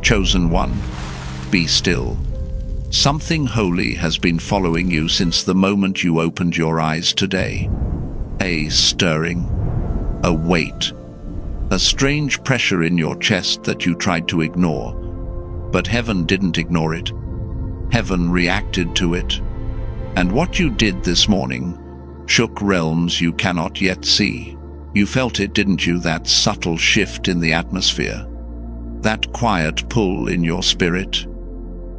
Chosen one, be still. Something holy has been following you since the moment you opened your eyes today. A stirring, a weight, a strange pressure in your chest that you tried to ignore. But heaven didn't ignore it. Heaven reacted to it. And what you did this morning shook realms you cannot yet see. You felt it, didn't you? That subtle shift in the atmosphere. That quiet pull in your spirit.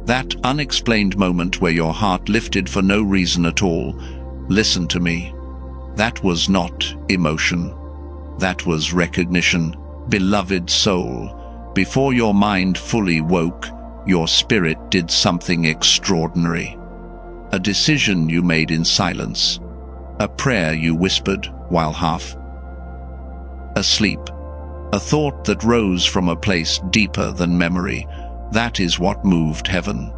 That unexplained moment where your heart lifted for no reason at all. Listen to me. That was not emotion. That was recognition. Beloved soul, before your mind fully woke, your spirit did something extraordinary. A decision you made in silence. A prayer you whispered while half asleep. A thought that rose from a place deeper than memory. That is what moved heaven.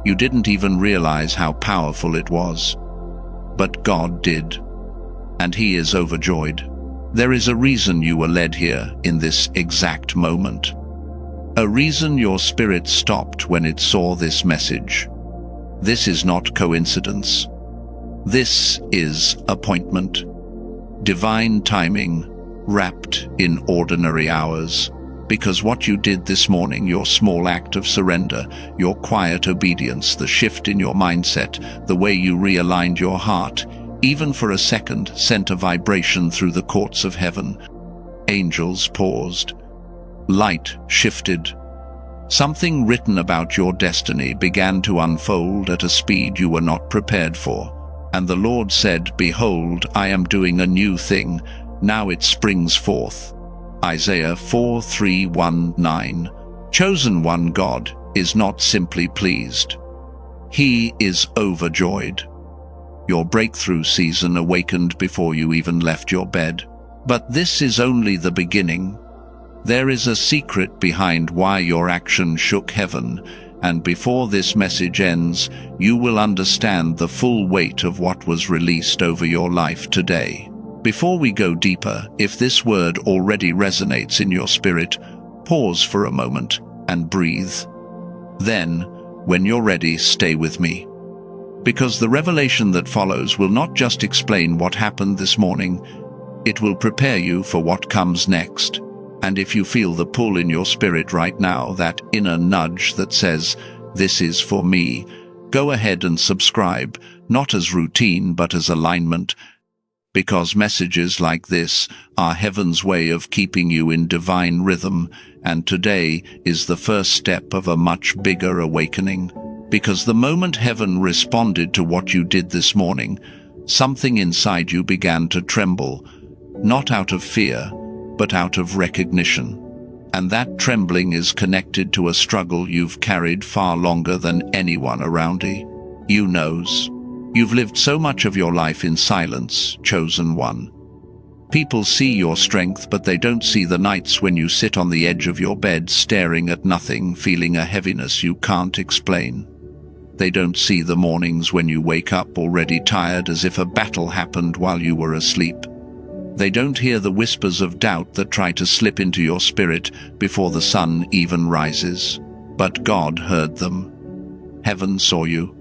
You didn't even realize how powerful it was. But God did. And He is overjoyed. There is a reason you were led here in this exact moment. A reason your spirit stopped when it saw this message. This is not coincidence. This is appointment. Divine timing, wrapped in ordinary hours. Because what you did this morning, your small act of surrender, your quiet obedience, the shift in your mindset, the way you realigned your heart, even for a second, sent a vibration through the courts of heaven. Angels paused. Light shifted. Something written about your destiny began to unfold at a speed you were not prepared for. And the Lord said, "Behold, I am doing a new thing. Now it springs forth." Isaiah 4:3-9. Chosen one, God is not simply pleased. He is overjoyed. Your breakthrough season awakened before you even left your bed. But this is only the beginning. There is a secret behind why your action shook heaven, and before this message ends, you will understand the full weight of what was released over your life today. Before we go deeper, if this word already resonates in your spirit, pause for a moment and breathe. Then, when you're ready, stay with me. Because the revelation that follows will not just explain what happened this morning, it will prepare you for what comes next. And if you feel the pull in your spirit right now, that inner nudge that says, "This is for me," go ahead and subscribe, not as routine but as alignment. Because messages like this are heaven's way of keeping you in divine rhythm, and today is the first step of a much bigger awakening. Because the moment heaven responded to what you did this morning, something inside you began to tremble, not out of fear, but out of recognition. And that trembling is connected to a struggle you've carried far longer than anyone around you knows. You've lived so much of your life in silence, chosen one. People see your strength, but they don't see the nights when you sit on the edge of your bed staring at nothing, feeling a heaviness you can't explain. They don't see the mornings when you wake up already tired as if a battle happened while you were asleep. They don't hear the whispers of doubt that try to slip into your spirit before the sun even rises. But God heard them. Heaven saw you.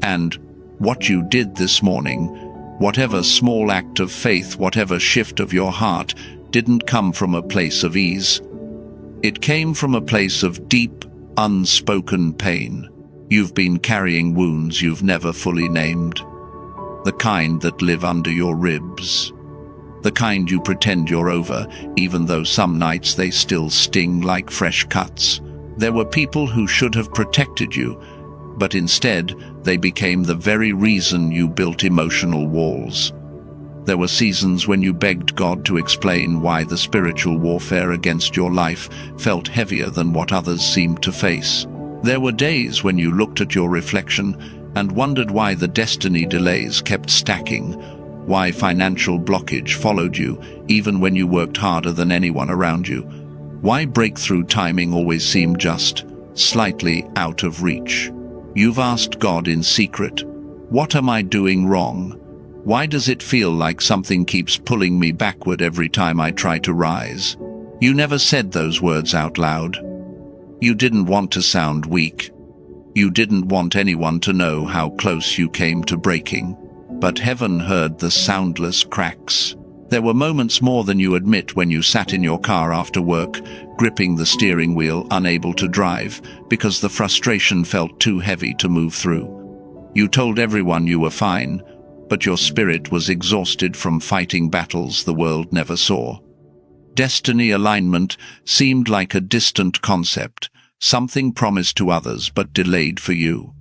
And what you did this morning, whatever small act of faith, whatever shift of your heart, didn't come from a place of ease. It came from a place of deep, unspoken pain. You've been carrying wounds you've never fully named. The kind that live under your ribs. The kind you pretend you're over, even though some nights they still sting like fresh cuts. There were people who should have protected you, but instead they became the very reason you built emotional walls. There were seasons when you begged God to explain why the spiritual warfare against your life felt heavier than what others seemed to face. There were days when you looked at your reflection and wondered why the destiny delays kept stacking, why financial blockage followed you even when you worked harder than anyone around you, why breakthrough timing always seemed just slightly out of reach. You've asked God in secret, "What am I doing wrong? Why does it feel like something keeps pulling me backward every time I try to rise?" You never said those words out loud. You didn't want to sound weak. You didn't want anyone to know how close you came to breaking. But heaven heard the soundless cracks. There were moments more than you admit when you sat in your car after work, gripping the steering wheel, unable to drive, because the frustration felt too heavy to move through. You told everyone you were fine, but your spirit was exhausted from fighting battles the world never saw. Destiny alignment seemed like a distant concept, something promised to others but delayed for you.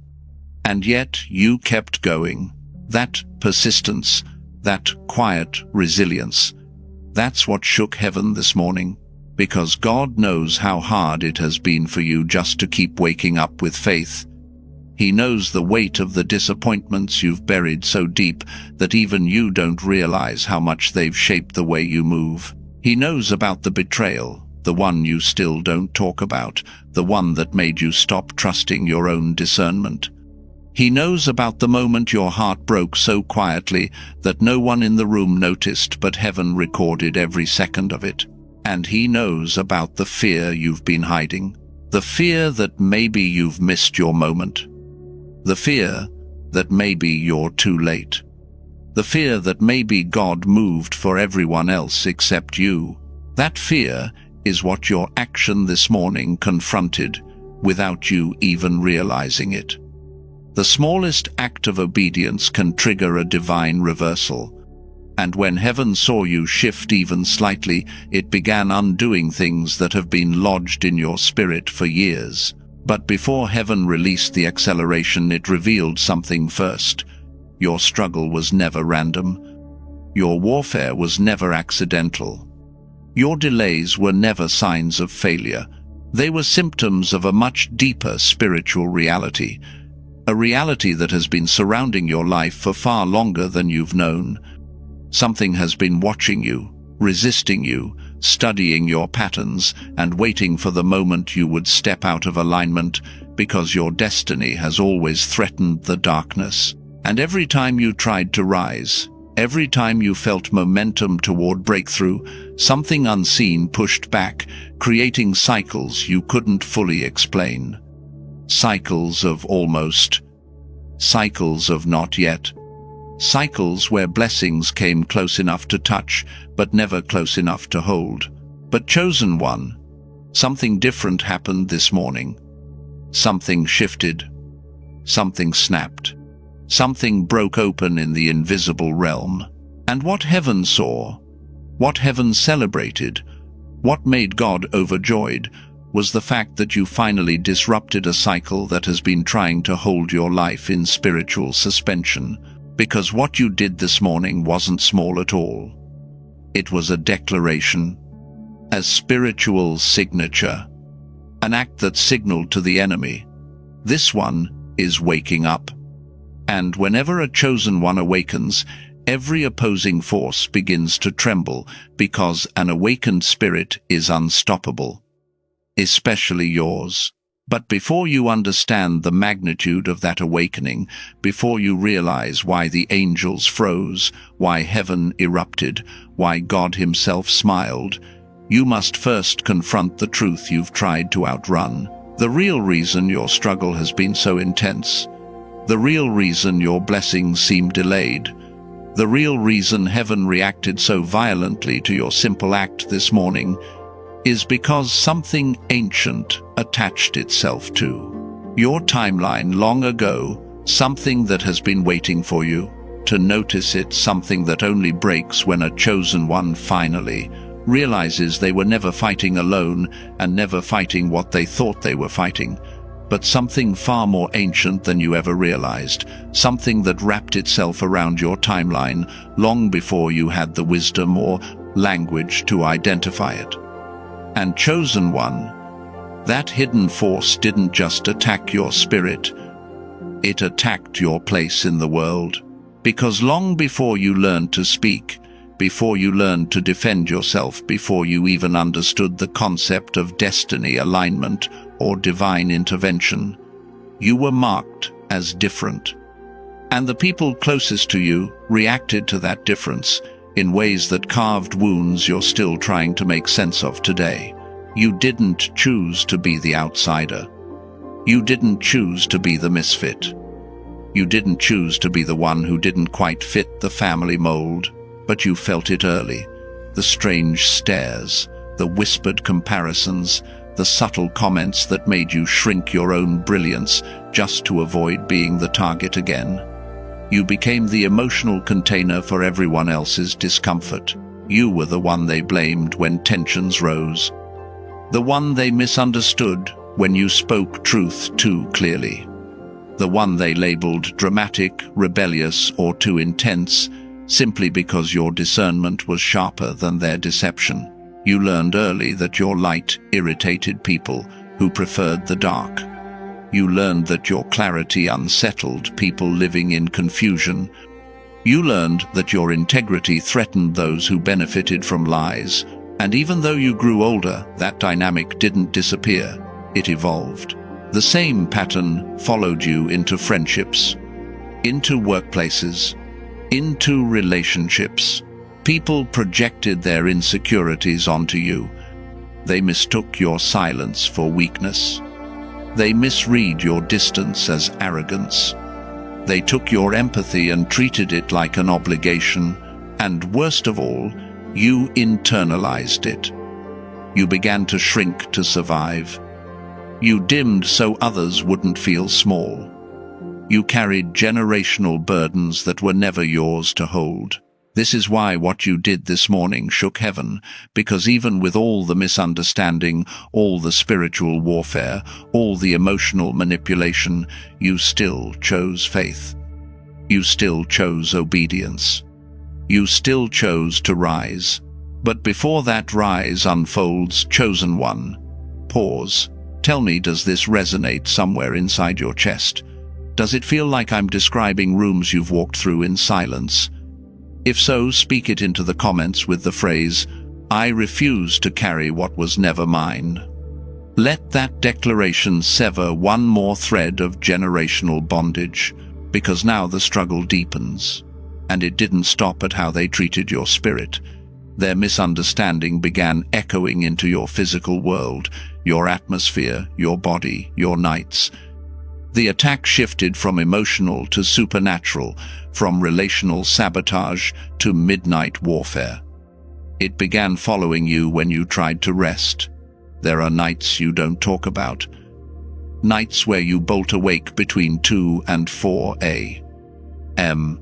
And yet you kept going. That persistence, that quiet resilience, that's what shook heaven this morning, because God knows how hard it has been for you just to keep waking up with faith. He knows the weight of the disappointments you've buried so deep that even you don't realize how much they've shaped the way you move. He knows about the betrayal, the one you still don't talk about, the one that made you stop trusting your own discernment. He knows about the moment your heart broke so quietly that no one in the room noticed, but heaven recorded every second of it. And he knows about the fear you've been hiding, the fear that maybe you've missed your moment, the fear that maybe you're too late, the fear that maybe God moved for everyone else except you. That fear is what your action this morning confronted without you even realizing it. The smallest act of obedience can trigger a divine reversal. And when heaven saw you shift even slightly, it began undoing things that have been lodged in your spirit for years. But before heaven released the acceleration, it revealed something first. Your struggle was never random. Your warfare was never accidental. Your delays were never signs of failure. They were symptoms of a much deeper spiritual reality, a reality that has been surrounding your life for far longer than you've known. Something has been watching you, resisting you, studying your patterns, and waiting for the moment you would step out of alignment, because your destiny has always threatened the darkness. And every time you tried to rise, every time you felt momentum toward breakthrough, something unseen pushed back, creating cycles you couldn't fully explain. Cycles of almost, cycles of not yet, cycles where blessings came close enough to touch, but never close enough to hold. But chosen one, something different happened this morning. Something shifted. Something snapped. Something broke open in the invisible realm. And what heaven saw, what heaven celebrated, what made God overjoyed, was the fact that you finally disrupted a cycle that has been trying to hold your life in spiritual suspension. Because what you did this morning wasn't small at all. It was a declaration, a spiritual signature, an act that signaled to the enemy, this one is waking up. And whenever a chosen one awakens, every opposing force begins to tremble, because an awakened spirit is unstoppable. Especially yours. But before you understand the magnitude of that awakening, before you realize why the angels froze, why heaven erupted, why God himself smiled, you must first confront the truth you've tried to outrun. The real reason your struggle has been so intense, the real reason your blessings seem delayed, the real reason heaven reacted so violently to your simple act this morning, is because something ancient attached itself to your timeline long ago, something that has been waiting for you to notice it, something that only breaks when a chosen one finally realizes they were never fighting alone and never fighting what they thought they were fighting, but something far more ancient than you ever realized, something that wrapped itself around your timeline long before you had the wisdom or language to identify it. And chosen one, that hidden force didn't just attack your spirit, it attacked your place in the world. Because long before you learned to speak, before you learned to defend yourself, before you even understood the concept of destiny alignment or divine intervention, you were marked as different. And the people closest to you reacted to that difference in ways that carved wounds you're still trying to make sense of today. You didn't choose to be the outsider. You didn't choose to be the misfit. You didn't choose to be the one who didn't quite fit the family mold, but you felt it early. The strange stares, the whispered comparisons, the subtle comments that made you shrink your own brilliance just to avoid being the target again. You became the emotional container for everyone else's discomfort. You were the one they blamed when tensions rose. The one they misunderstood when you spoke truth too clearly. The one they labeled dramatic, rebellious, or too intense, simply because your discernment was sharper than their deception. You learned early that your light irritated people who preferred the dark. You learned that your clarity unsettled people living in confusion. You learned that your integrity threatened those who benefited from lies. And even though you grew older, that dynamic didn't disappear. It evolved. The same pattern followed you into friendships, into workplaces, into relationships. People projected their insecurities onto you. They mistook your silence for weakness. They misread your distance as arrogance. They took your empathy and treated it like an obligation. And worst of all, you internalized it. You began to shrink to survive. You dimmed so others wouldn't feel small. You carried generational burdens that were never yours to hold. This is why what you did this morning shook heaven, because even with all the misunderstanding, all the spiritual warfare, all the emotional manipulation, you still chose faith. You still chose obedience. You still chose to rise. But before that rise unfolds, chosen one, pause. Tell me, does this resonate somewhere inside your chest? Does it feel like I'm describing rooms you've walked through in silence? If so, speak it into the comments with the phrase, "I refuse to carry what was never mine." Let that declaration sever one more thread of generational bondage, because now the struggle deepens. And it didn't stop at how they treated your spirit. Their misunderstanding began echoing into your physical world, your atmosphere, your body, your nights. The attack shifted from emotional to supernatural, from relational sabotage to midnight warfare. It began following you when you tried to rest. There are nights you don't talk about. Nights where you bolt awake between 2 and 4 a.m.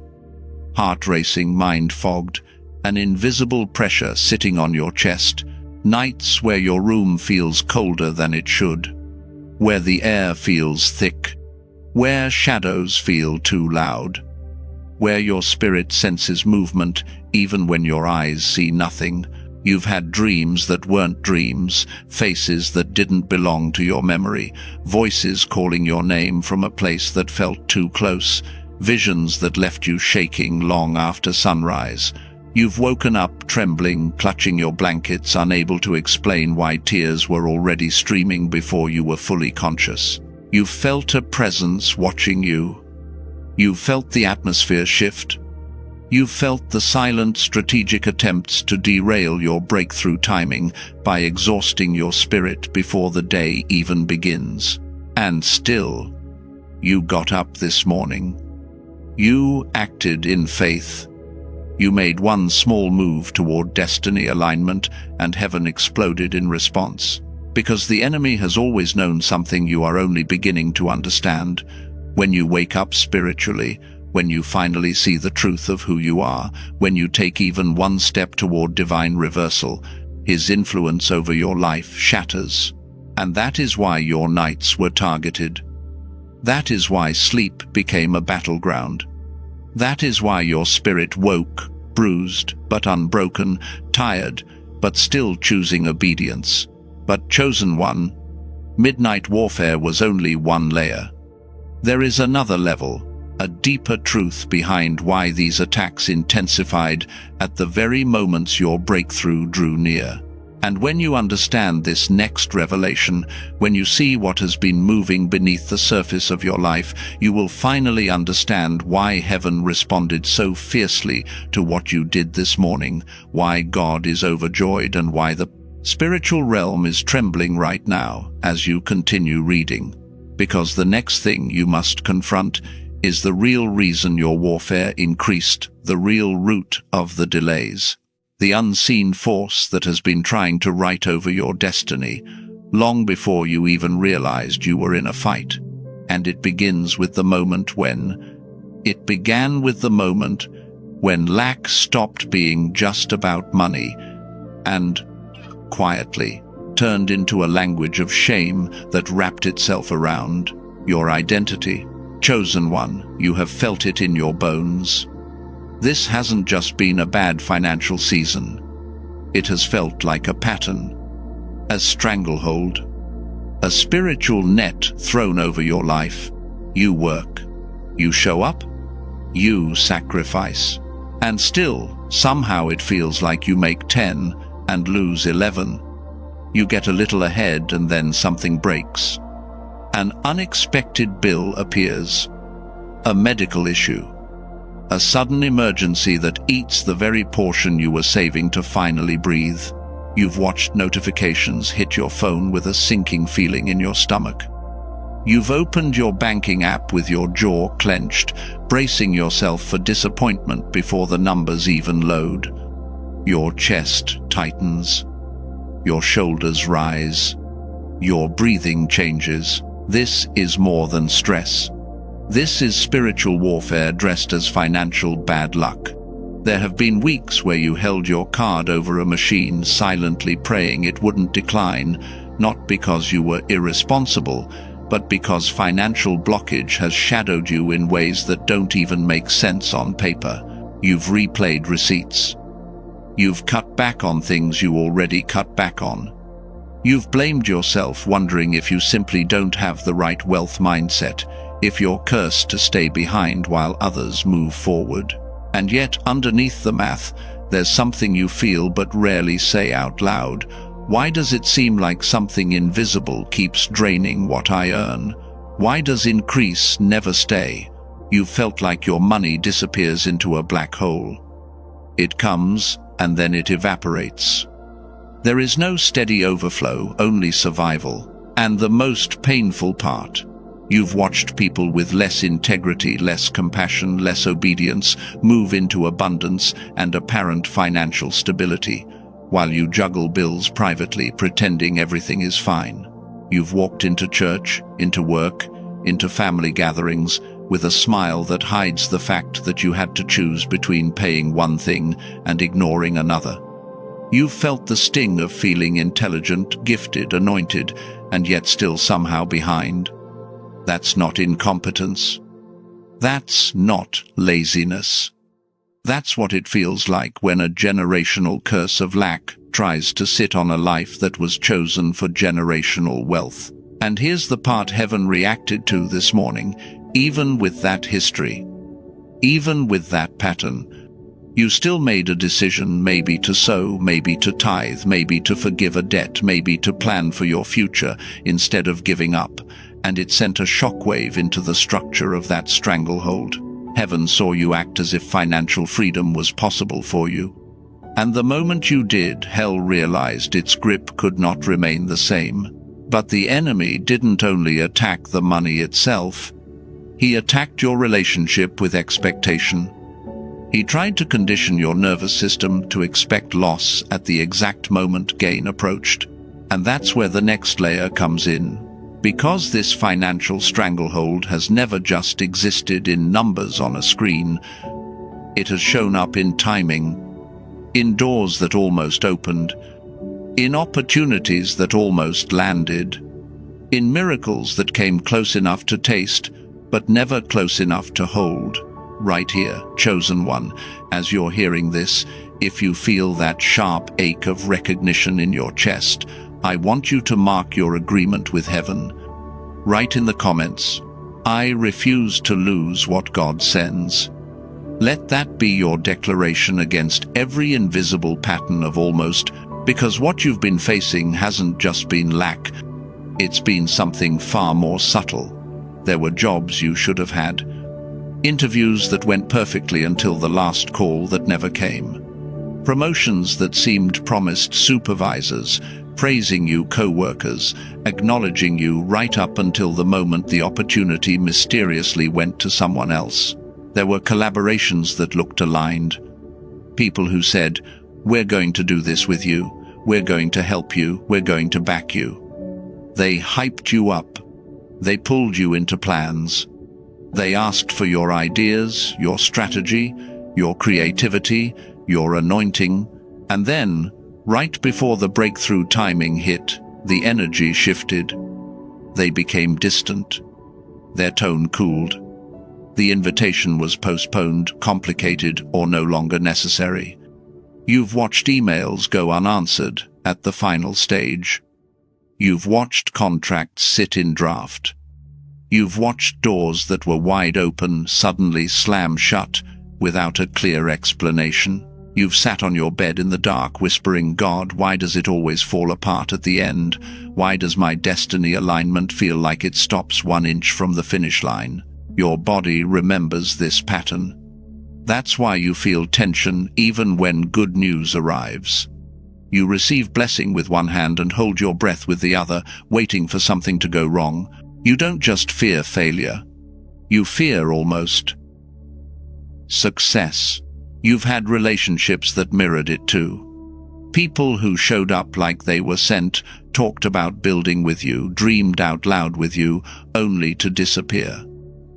Heart racing, mind fogged, an invisible pressure sitting on your chest. Nights where your room feels colder than it should, where the air feels thick, where shadows feel too loud, where your spirit senses movement even when your eyes see nothing. You've had dreams that weren't dreams, faces that didn't belong to your memory, voices calling your name from a place that felt too close, visions that left you shaking long after sunrise. You've woken up trembling, clutching your blankets, unable to explain why tears were already streaming before you were fully conscious. You felt a presence watching you. You felt the atmosphere shift. You felt the silent, strategic attempts to derail your breakthrough timing by exhausting your spirit before the day even begins. And still, you got up this morning. You acted in faith. You made one small move toward destiny alignment, and heaven exploded in response. Because the enemy has always known something you are only beginning to understand. When you wake up spiritually, when you finally see the truth of who you are, when you take even one step toward divine reversal, his influence over your life shatters. And that is why your nights were targeted. That is why sleep became a battleground. That is why your spirit woke, bruised but unbroken, tired but still choosing obedience. But chosen one, midnight warfare was only one layer. There is another level, a deeper truth behind why these attacks intensified at the very moments your breakthrough drew near. And when you understand this next revelation, when you see what has been moving beneath the surface of your life, you will finally understand why heaven responded so fiercely to what you did this morning, why God is overjoyed, and why the Spiritual realm is trembling right now as you continue reading, because the next thing you must confront is the real reason your warfare increased, the real root of the delays, the unseen force that has been trying to write over your destiny long before you even realized you were in a fight. And it begins with the moment when... It began with the moment when lack stopped being just about money and, quietly, turned into a language of shame that wrapped itself around your identity. Chosen one, you have felt it in your bones. This hasn't just been a bad financial season. It has felt like a pattern, a stranglehold, a spiritual net thrown over your life. You work, you show up, you sacrifice, and still, somehow it feels like you make 10 and lose 11. You get a little ahead and then something breaks. An unexpected bill appears, a medical issue, a sudden emergency that eats the very portion you were saving to finally breathe. You've watched notifications hit your phone with a sinking feeling in your stomach. You've opened your banking app with your jaw clenched, bracing yourself for disappointment before the numbers even load. Your chest tightens. Your shoulders rise. Your breathing changes. This is more than stress. This is spiritual warfare dressed as financial bad luck. There have been weeks where you held your card over a machine silently praying it wouldn't decline, not because you were irresponsible, but because financial blockage has shadowed you in ways that don't even make sense on paper. You've replayed receipts. You've cut back on things you already cut back on. You've blamed yourself, wondering if you simply don't have the right wealth mindset, if you're cursed to stay behind while others move forward. And yet, underneath the math, there's something you feel but rarely say out loud. Why does it seem like something invisible keeps draining what I earn? Why does increase never stay? You've felt like your money disappears into a black hole. It comes, and then it evaporates. There is no steady overflow, only survival. And the most painful part, you've watched people with less integrity, less compassion, less obedience move into abundance and apparent financial stability, while you juggle bills privately, pretending everything is fine. You've walked into church, into work, into family gatherings, with a smile that hides the fact that you had to choose between paying one thing and ignoring another. You've felt the sting of feeling intelligent, gifted, anointed, and yet still somehow behind. That's not incompetence. That's not laziness. That's what it feels like when a generational curse of lack tries to sit on a life that was chosen for generational wealth. And here's the part heaven reacted to this morning. Even with that history, even with that pattern, you still made a decision, maybe to sow, maybe to tithe, maybe to forgive a debt, maybe to plan for your future instead of giving up. And it sent a shockwave into the structure of that stranglehold. Heaven saw you act as if financial freedom was possible for you. And the moment you did, hell realized its grip could not remain the same. But the enemy didn't only attack the money itself. He attacked your relationship with expectation. He tried to condition your nervous system to expect loss at the exact moment gain approached. And that's where the next layer comes in. Because this financial stranglehold has never just existed in numbers on a screen, it has shown up in timing, in doors that almost opened, in opportunities that almost landed, in miracles that came close enough to taste, but never close enough to hold. Right here, chosen one, as you're hearing this, if you feel that sharp ache of recognition in your chest, I want you to mark your agreement with heaven. Write in the comments, I refuse to lose what God sends. Let that be your declaration against every invisible pattern of almost, because what you've been facing hasn't just been lack, it's been something far more subtle. There were jobs you should have had, interviews that went perfectly until the last call that never came, promotions that seemed promised, supervisors praising you co-workers, acknowledging you right up until the moment the opportunity mysteriously went to someone else. There were collaborations that looked aligned. People who said, "We're going to do this with you, we're going to help you, we're going to back you." They hyped you up. They pulled you into plans. They asked for your ideas, your strategy, your creativity, your anointing, and then, right before the breakthrough timing hit, the energy shifted. They became distant. Their tone cooled. The invitation was postponed, complicated, or no longer necessary. You've watched emails go unanswered at the final stage. You've watched contracts sit in draft. You've watched doors that were wide open suddenly slam shut without a clear explanation. You've sat on your bed in the dark whispering, "God, why does it always fall apart at the end? Why does my destiny alignment feel like it stops 1 inch from the finish line?" Your body remembers this pattern. That's why you feel tension even when good news arrives. You receive blessing with one hand and hold your breath with the other, waiting for something to go wrong. You don't just fear failure. You fear almost success. You've had relationships that mirrored it too. People who showed up like they were sent, talked about building with you, dreamed out loud with you, only to disappear.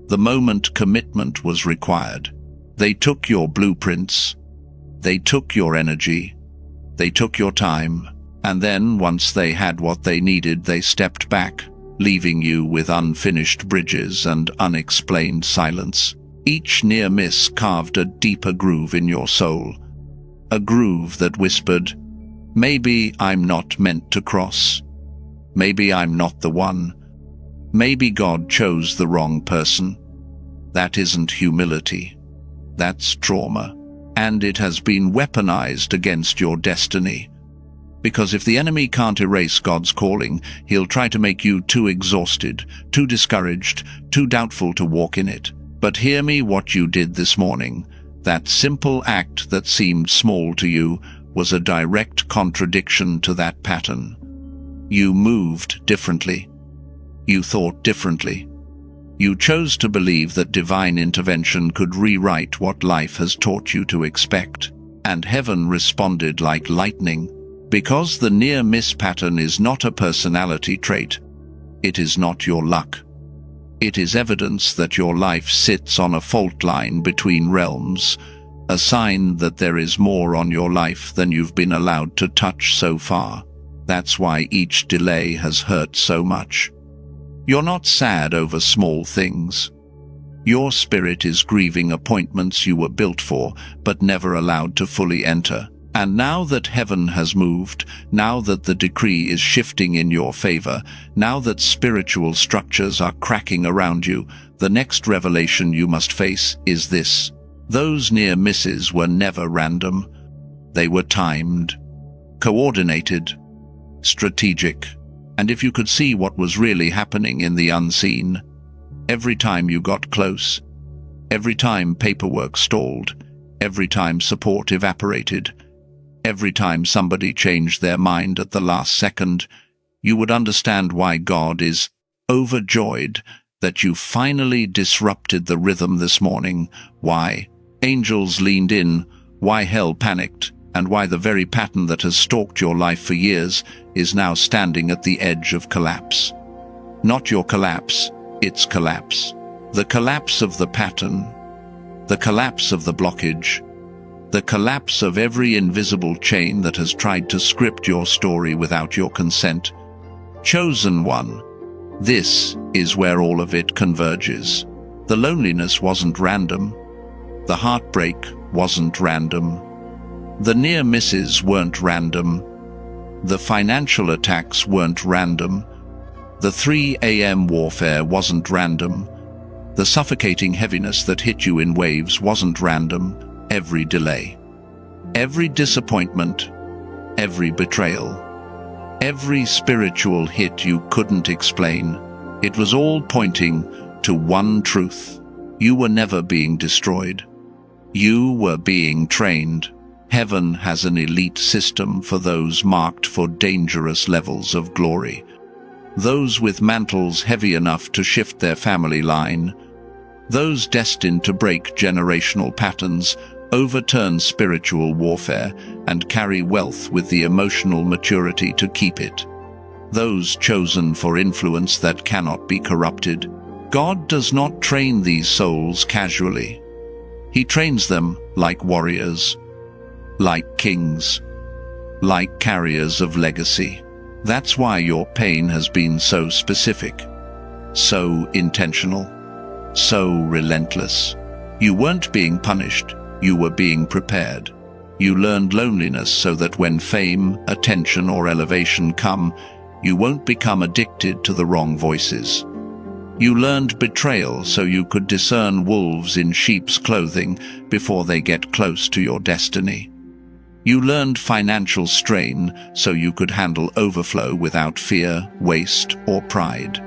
The moment commitment was required. They took your blueprints. They took your energy. They took your time. And then, once they had what they needed, they stepped back, leaving you with unfinished bridges and unexplained silence. Each near miss carved a deeper groove in your soul. A groove that whispered, "Maybe I'm not meant to cross. Maybe I'm not the one. Maybe God chose the wrong person." That isn't humility. That's trauma. And it has been weaponized against your destiny. Because if the enemy can't erase God's calling, he'll try to make you too exhausted, too discouraged, too doubtful to walk in it. But hear me, what you did this morning, that simple act that seemed small to you, was a direct contradiction to that pattern. You moved differently. You thought differently. You chose to believe that divine intervention could rewrite what life has taught you to expect. And heaven responded like lightning. Because the near-miss pattern is not a personality trait. It is not your luck. It is evidence that your life sits on a fault line between realms, a sign that there is more on your life than you've been allowed to touch so far. That's why each delay has hurt so much. You're not sad over small things. Your spirit is grieving appointments you were built for, but never allowed to fully enter. And now that heaven has moved, now that the decree is shifting in your favor, now that spiritual structures are cracking around you, the next revelation you must face is this. Those near misses were never random. They were timed, coordinated, strategic. And if you could see what was really happening in the unseen, every time you got close, every time paperwork stalled, every time support evaporated, every time somebody changed their mind at the last second, you would understand why God is overjoyed that you finally disrupted the rhythm this morning, why angels leaned in, why hell panicked, and why the very pattern that has stalked your life for years is now standing at the edge of collapse. Not your collapse, its collapse. The collapse of the pattern, the collapse of the blockage, the collapse of every invisible chain that has tried to script your story without your consent. Chosen one, this is where all of it converges. The loneliness wasn't random. The heartbreak wasn't random. The near misses weren't random. The financial attacks weren't random. The 3 a.m. warfare wasn't random. The suffocating heaviness that hit you in waves wasn't random. Every delay, every disappointment, every betrayal, every spiritual hit you couldn't explain, it was all pointing to one truth. You were never being destroyed. You were being trained. Heaven has an elite system for those marked for dangerous levels of glory. Those with mantles heavy enough to shift their family line. Those destined to break generational patterns, overturn spiritual warfare, and carry wealth with the emotional maturity to keep it. Those chosen for influence that cannot be corrupted. God does not train these souls casually. He trains them like warriors, like kings, like carriers of legacy. That's why your pain has been so specific, so intentional, so relentless. You weren't being punished, you were being prepared. You learned loneliness so that when fame, attention, or elevation come, you won't become addicted to the wrong voices. You learned betrayal so you could discern wolves in sheep's clothing before they get close to your destiny. You learned financial strain so you could handle overflow without fear, waste, or pride.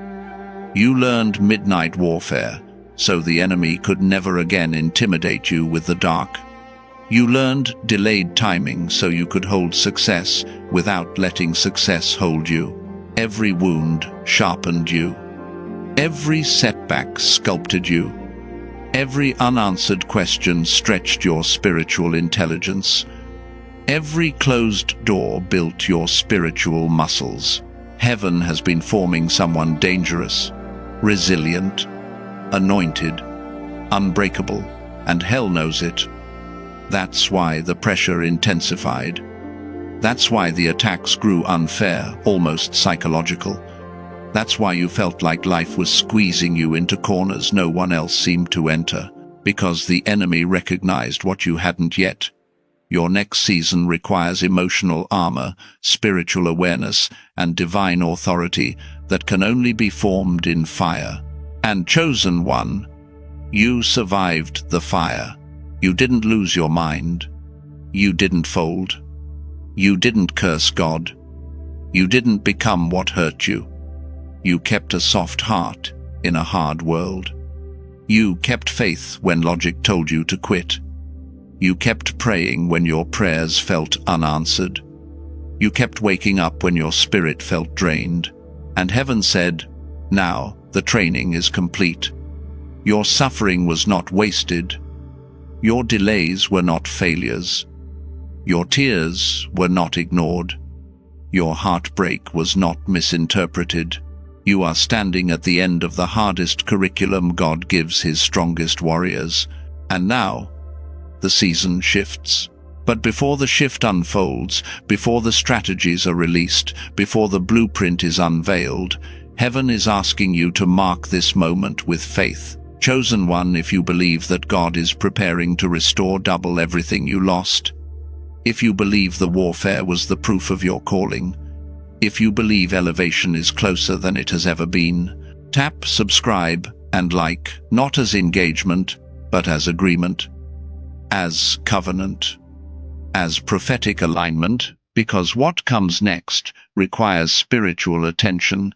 You learned midnight warfare so the enemy could never again intimidate you with the dark. You learned delayed timing so you could hold success without letting success hold you. Every wound sharpened you. Every setback sculpted you. Every unanswered question stretched your spiritual intelligence. Every closed door built your spiritual muscles. Heaven has been forming someone dangerous, resilient, anointed, unbreakable, and hell knows it. That's why the pressure intensified. That's why the attacks grew unfair, almost psychological. That's why you felt like life was squeezing you into corners no one else seemed to enter, because the enemy recognized what you hadn't yet. Your next season requires emotional armor, spiritual awareness, and divine authority that can only be formed in fire. And chosen one, you survived the fire. You didn't lose your mind. You didn't fold. You didn't curse God. You didn't become what hurt you. You kept a soft heart in a hard world. You kept faith when logic told you to quit. You kept praying when your prayers felt unanswered. You kept waking up when your spirit felt drained. And heaven said, "Now the training is complete. Your suffering was not wasted. Your delays were not failures. Your tears were not ignored. Your heartbreak was not misinterpreted. You are standing at the end of the hardest curriculum God gives his strongest warriors. And now, the season shifts. But before the shift unfolds, before the strategies are released, before the blueprint is unveiled, heaven is asking you to mark this moment with faith. Chosen one, if you believe that God is preparing to restore double everything you lost. If you believe the warfare was the proof of your calling. If you believe elevation is closer than it has ever been. Tap subscribe and like, not as engagement, but as agreement, as covenant, as prophetic alignment, because what comes next requires spiritual attention,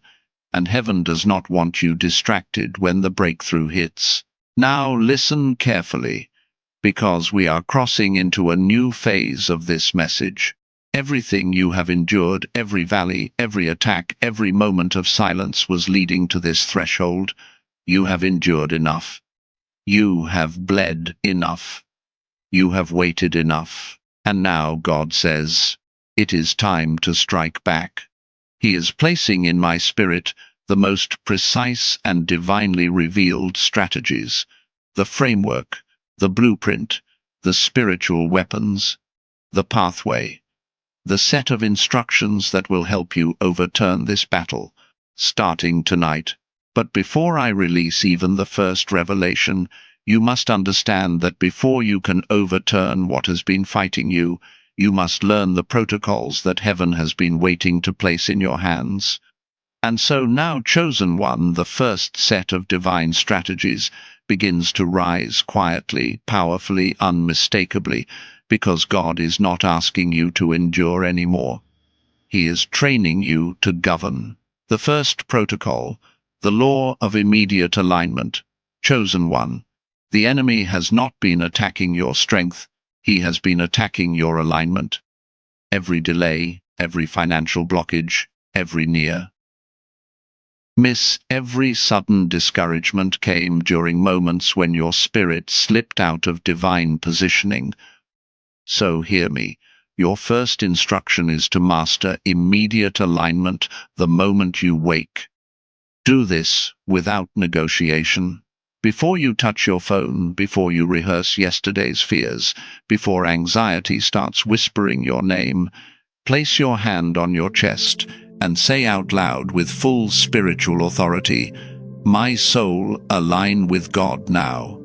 and heaven does not want you distracted when the breakthrough hits. Now listen carefully, because we are crossing into a new phase of this message. Everything you have endured, every valley, every attack, every moment of silence was leading to this threshold. You have endured enough. You have bled enough. You have waited enough. And now God says, it is time to strike back. He is placing in my spirit the most precise and divinely revealed strategies, the framework, the blueprint, the spiritual weapons, the pathway, the set of instructions that will help you overturn this battle, starting tonight. But before I release even the first revelation, you must understand that before you can overturn what has been fighting you, you must learn the protocols that heaven has been waiting to place in your hands. And so now, chosen one, the first set of divine strategies begins to rise quietly, powerfully, unmistakably, because God is not asking you to endure anymore. He is training you to govern. The first protocol, the law of immediate alignment. Chosen one, the enemy has not been attacking your strength. He has been attacking your alignment. Every delay, every financial blockage, every near miss, every sudden discouragement came during moments when your spirit slipped out of divine positioning. So hear me. Your first instruction is to master immediate alignment the moment you wake. Do this without negotiation. Before you touch your phone, before you rehearse yesterday's fears, before anxiety starts whispering your name, place your hand on your chest and say out loud with full spiritual authority, "My soul, align with God now."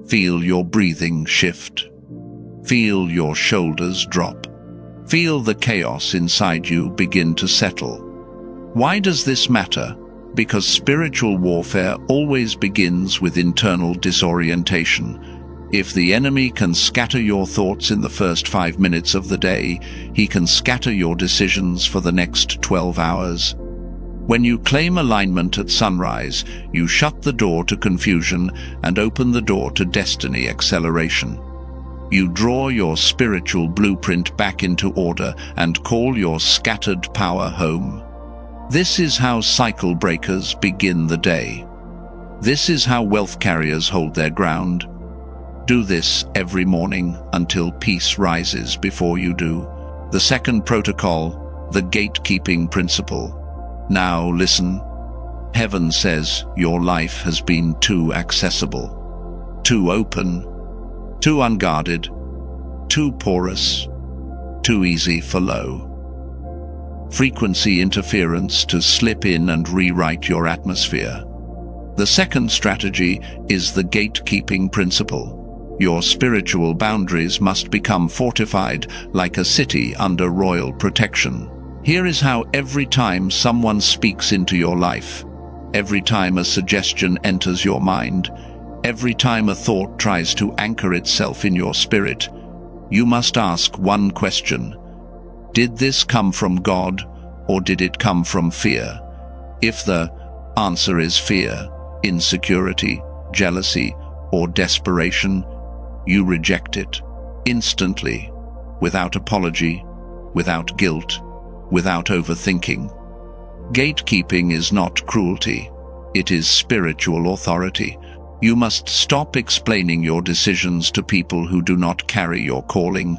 Feel your breathing shift. Feel your shoulders drop. Feel the chaos inside you begin to settle. Why does this matter? Because spiritual warfare always begins with internal disorientation. If the enemy can scatter your thoughts in the first 5 minutes of the day, he can scatter your decisions for the next 12 hours. When you claim alignment at sunrise, you shut the door to confusion and open the door to destiny acceleration. You draw your spiritual blueprint back into order and call your scattered power home. This is how cycle breakers begin the day. This is how wealth carriers hold their ground. Do this every morning until peace rises before you do. The second protocol, the gatekeeping principle. Now listen. Heaven says your life has been too accessible, too open, too unguarded, too porous, too easy for low frequency interference to slip in and rewrite your atmosphere. The second strategy is the gatekeeping principle. Your spiritual boundaries must become fortified like a city under royal protection. Here is how: every time someone speaks into your life, every time a suggestion enters your mind, every time a thought tries to anchor itself in your spirit, you must ask one question: did this come from God, or did it come from fear? If the answer is fear, insecurity, jealousy, or desperation, you reject it instantly, without apology, without guilt, without overthinking. Gatekeeping is not cruelty, it is spiritual authority. You must stop explaining your decisions to people who do not carry your calling.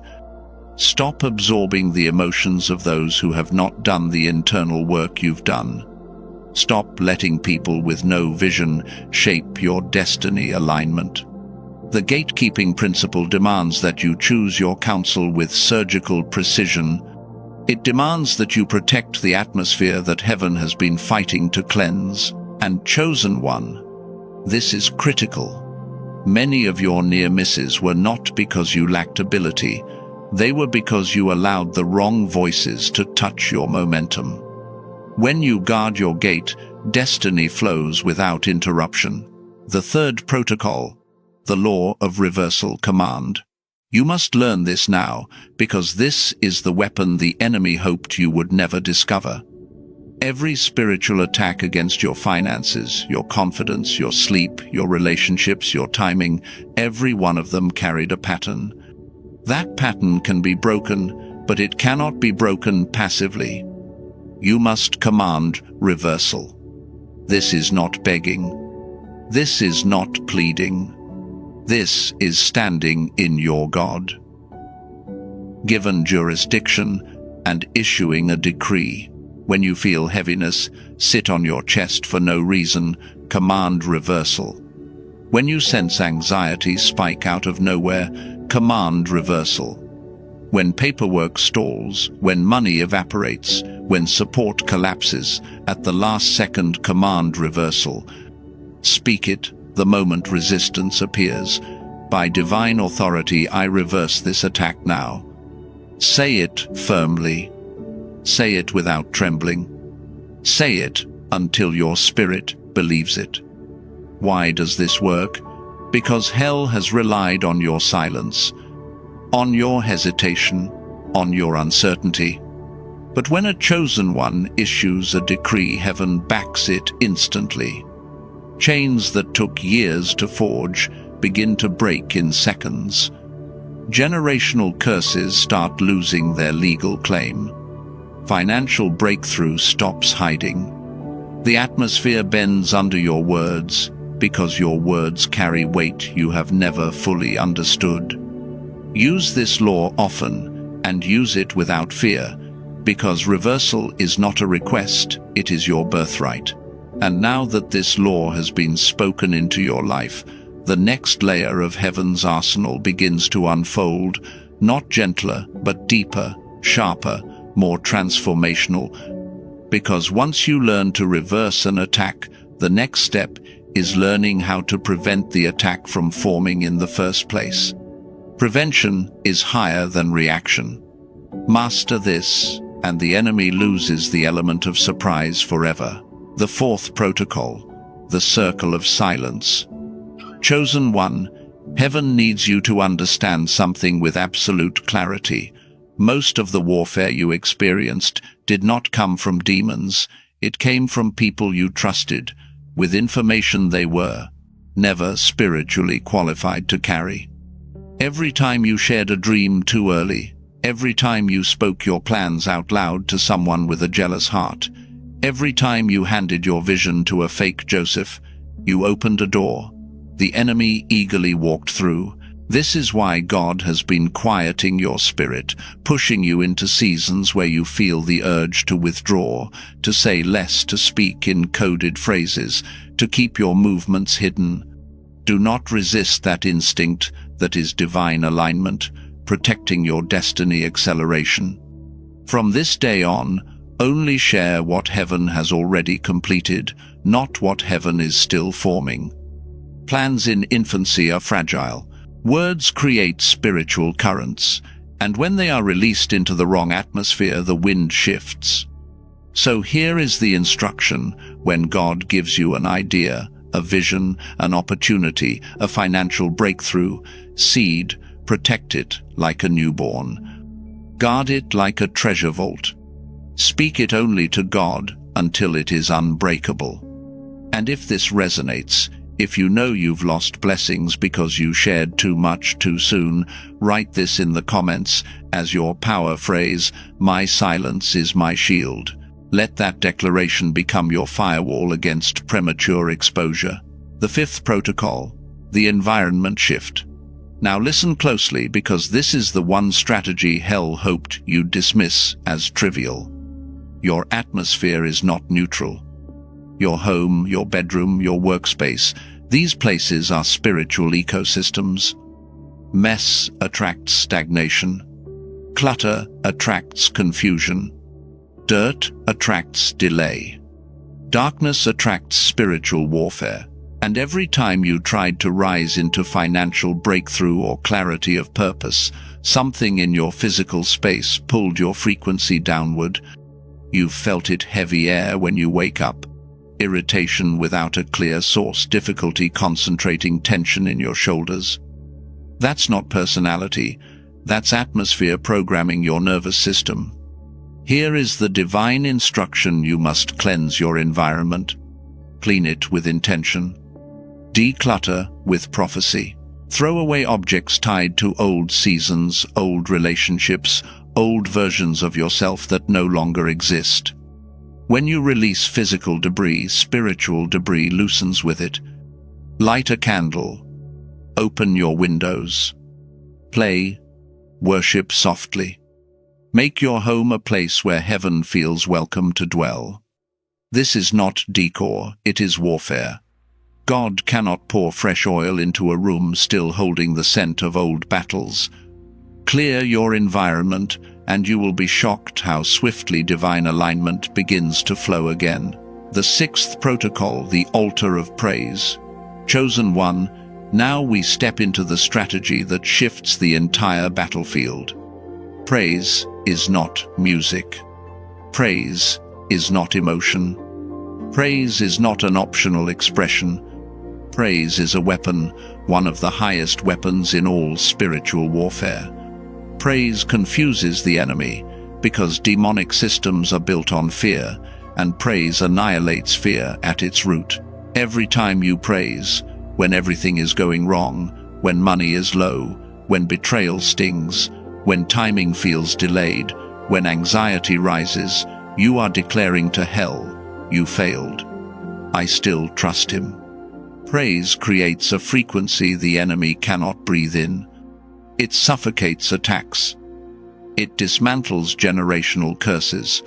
Stop absorbing the emotions of those who have not done the internal work you've done. Stop letting people with no vision shape your destiny alignment. The gatekeeping principle demands that you choose your counsel with surgical precision. It demands that you protect the atmosphere that heaven has been fighting to cleanse. And chosen one, this is critical. Many of your near misses were not because you lacked ability. They were because you allowed the wrong voices to touch your momentum. When you guard your gate, destiny flows without interruption. The third protocol, the law of reversal command. You must learn this now, because this is the weapon the enemy hoped you would never discover. Every spiritual attack against your finances, your confidence, your sleep, your relationships, your timing, every one of them carried a pattern. That pattern can be broken, but it cannot be broken passively. You must command reversal. This is not begging. This is not pleading. This is standing in your God. Given jurisdiction and issuing a decree. When you feel heaviness, sit on your chest for no reason, command reversal. When you sense anxiety spike out of nowhere, command reversal. When paperwork stalls, when money evaporates, when support collapses, at the last second, command reversal. Speak it the moment resistance appears. By divine authority, I reverse this attack now. Say it firmly. Say it without trembling. Say it until your spirit believes it. Why does this work? Because hell has relied on your silence, on your hesitation, on your uncertainty. But when a chosen one issues a decree, heaven backs it instantly. Chains that took years to forge begin to break in seconds. Generational curses start losing their legal claim. Financial breakthrough stops hiding. The atmosphere bends under your words because your words carry weight you have never fully understood. Use this law often and use it without fear, because reversal is not a request, it is your birthright. And now that this law has been spoken into your life, the next layer of heaven's arsenal begins to unfold, not gentler, but deeper, sharper, more transformational. Because once you learn to reverse an attack, the next step is learning how to prevent the attack from forming in the first place. Prevention is higher than reaction. Master this, and the enemy loses the element of surprise forever. The fourth protocol, the circle of silence. Chosen one, heaven needs you to understand something with absolute clarity. Most of the warfare you experienced did not come from demons. It came from people you trusted, with information they were never spiritually qualified to carry. Every time you shared a dream too early, every time you spoke your plans out loud to someone with a jealous heart, every time you handed your vision to a fake Joseph, you opened a door. The enemy eagerly walked through. This is why God has been quieting your spirit, pushing you into seasons where you feel the urge to withdraw, to say less, to speak in coded phrases, to keep your movements hidden. Do not resist that instinct that is divine alignment, protecting your destiny acceleration. From this day on, only share what heaven has already completed, not what heaven is still forming. Plans in infancy are fragile. Words create spiritual currents, and when they are released into the wrong atmosphere, the wind shifts. So here is the instruction when God gives you an idea, a vision, an opportunity, a financial breakthrough. Seed, protect it like a newborn. Guard it like a treasure vault. Speak it only to God until it is unbreakable. And if this resonates, if you know you've lost blessings because you shared too much too soon, write this in the comments as your power phrase, "My silence is my shield." Let that declaration become your firewall against premature exposure. The fifth protocol, the environment shift. Now listen closely, because this is the one strategy hell hoped you'd dismiss as trivial. Your atmosphere is not neutral. Your home, your bedroom, your workspace, these places are spiritual ecosystems. Mess attracts stagnation. Clutter attracts confusion. Dirt attracts delay. Darkness attracts spiritual warfare. And every time you tried to rise into financial breakthrough or clarity of purpose, something in your physical space pulled your frequency downward. You've felt it: heavy air when you wake up, irritation without a clear source, difficulty concentrating, tension in your shoulders. That's not personality, that's atmosphere programming your nervous system. Here is the divine instruction: you must cleanse your environment. Clean it with intention. Declutter with prophecy. Throw away objects tied to old seasons, old relationships, old versions of yourself that no longer exist. When you release physical debris, spiritual debris loosens with it. Light a candle. Open your windows. Play. Worship softly. Make your home a place where heaven feels welcome to dwell. This is not decor, it is warfare. God cannot pour fresh oil into a room still holding the scent of old battles. Clear your environment, and you will be shocked how swiftly divine alignment begins to flow again. The sixth protocol, the altar of praise. Chosen one, now we step into the strategy that shifts the entire battlefield. Praise is not music. Praise is not emotion. Praise is not an optional expression. Praise is a weapon, one of the highest weapons in all spiritual warfare. Praise confuses the enemy, because demonic systems are built on fear, and praise annihilates fear at its root. Every time you praise, when everything is going wrong, when money is low, when betrayal stings, when timing feels delayed, when anxiety rises, you are declaring to hell, "You failed. I still trust him." Praise creates a frequency the enemy cannot breathe in. It suffocates attacks. It dismantles generational curses.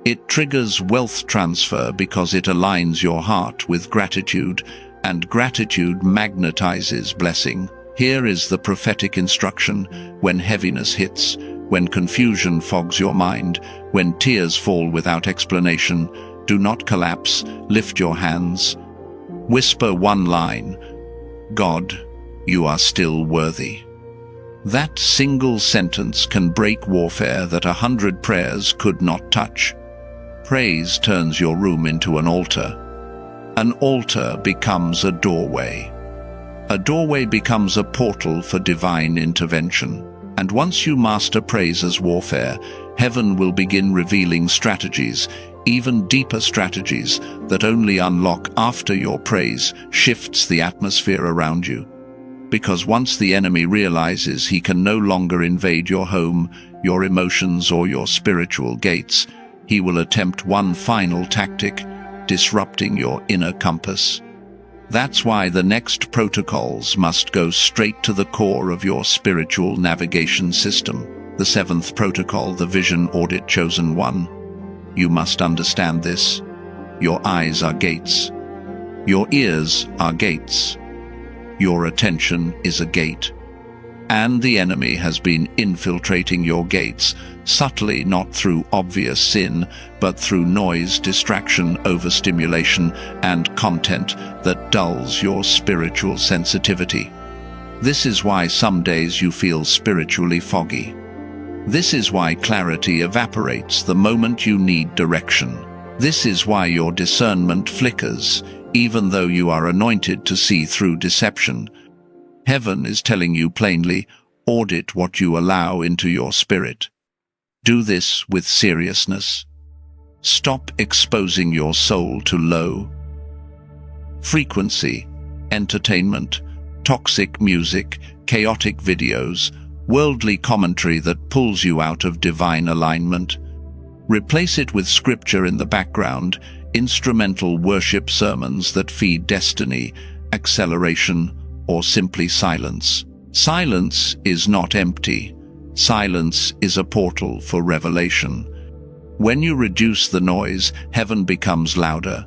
It triggers wealth transfer because it aligns your heart with gratitude, and gratitude magnetizes blessing. Here is the prophetic instruction: when heaviness hits, when confusion fogs your mind, when tears fall without explanation, do not collapse, lift your hands. Whisper one line: "God, you are still worthy." That single sentence can break warfare that 100 prayers could not touch. Praise turns your room into an altar. An altar becomes a doorway. A doorway becomes a portal for divine intervention. And once you master praise as warfare, heaven will begin revealing strategies, even deeper strategies, that only unlock after your praise shifts the atmosphere around you. Because once the enemy realizes he can no longer invade your home, your emotions, or your spiritual gates, he will attempt one final tactic: disrupting your inner compass. That's why the next protocols must go straight to the core of your spiritual navigation system. The 7th protocol, the vision audit chosen one. You must understand this. Your eyes are gates. Your ears are gates. Your attention is a gate. And the enemy has been infiltrating your gates, subtly, not through obvious sin, but through noise, distraction, overstimulation, and content that dulls your spiritual sensitivity. This is why some days you feel spiritually foggy. This is why clarity evaporates the moment you need direction. This is why your discernment flickers, even though you are anointed to see through deception. Heaven is telling you plainly: audit what you allow into your spirit. Do this with seriousness. Stop exposing your soul to low frequency entertainment, toxic music, chaotic videos, worldly commentary that pulls you out of divine alignment. Replace it with scripture in the background, instrumental worship sermons that feed destiny, acceleration, or simply silence. Silence is not empty. Silence is a portal for revelation. When you reduce the noise, heaven becomes louder.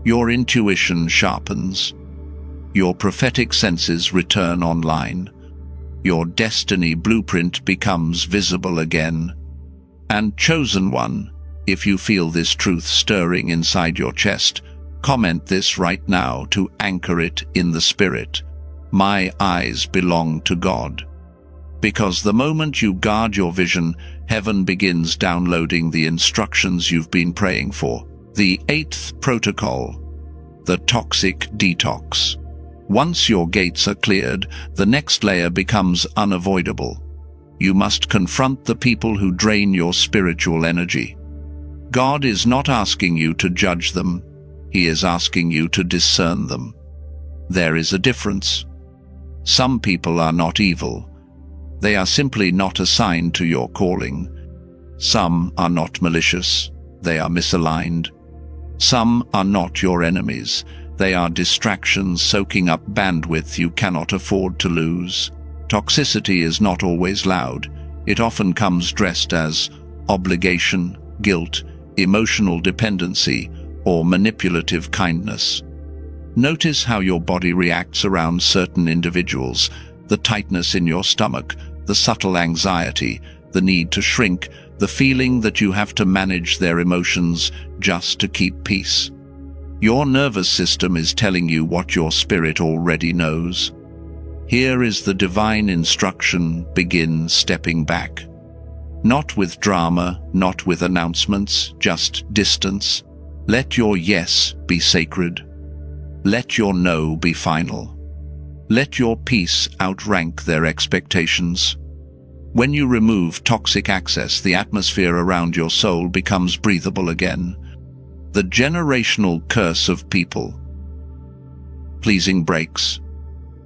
Your intuition sharpens. Your prophetic senses return online. Your destiny blueprint becomes visible again. And chosen one, if you feel this truth stirring inside your chest, comment this right now to anchor it in the spirit. My eyes belong to God. Because the moment you guard your vision, heaven begins downloading the instructions you've been praying for. The 8th protocol, the toxic detox. Once your gates are cleared, the next layer becomes unavoidable. You must confront the people who drain your spiritual energy. God is not asking you to judge them. He is asking you to discern them. There is a difference. Some people are not evil. They are simply not assigned to your calling. Some are not malicious. They are misaligned. Some are not your enemies. They are distractions soaking up bandwidth you cannot afford to lose. Toxicity is not always loud. It often comes dressed as obligation, guilt, emotional dependency, or manipulative kindness. Notice how your body reacts around certain individuals: the tightness in your stomach, the subtle anxiety, the need to shrink, the feeling that you have to manage their emotions just to keep peace. Your nervous system is telling you what your spirit already knows. Here is the divine instruction: begin stepping back. Not with drama, not with announcements, just distance. Let your yes be sacred. Let your no be final. Let your peace outrank their expectations. When you remove toxic access, the atmosphere around your soul becomes breathable again. The generational curse of people pleasing breaks.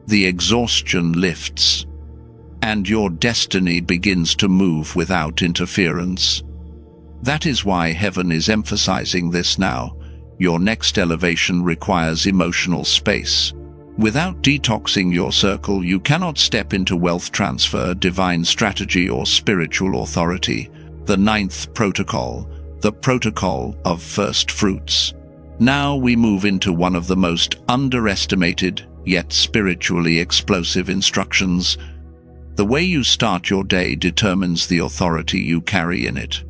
The exhaustion lifts. and your destiny begins to move without interference. That is why heaven is emphasizing this now. Your next elevation requires emotional space. Without detoxing your circle, you cannot step into wealth transfer, divine strategy, or spiritual authority. The ninth protocol, the protocol of first fruits. Now we move into one of the most underestimated, yet spiritually explosive instructions. The way you start your day determines the authority you carry in it.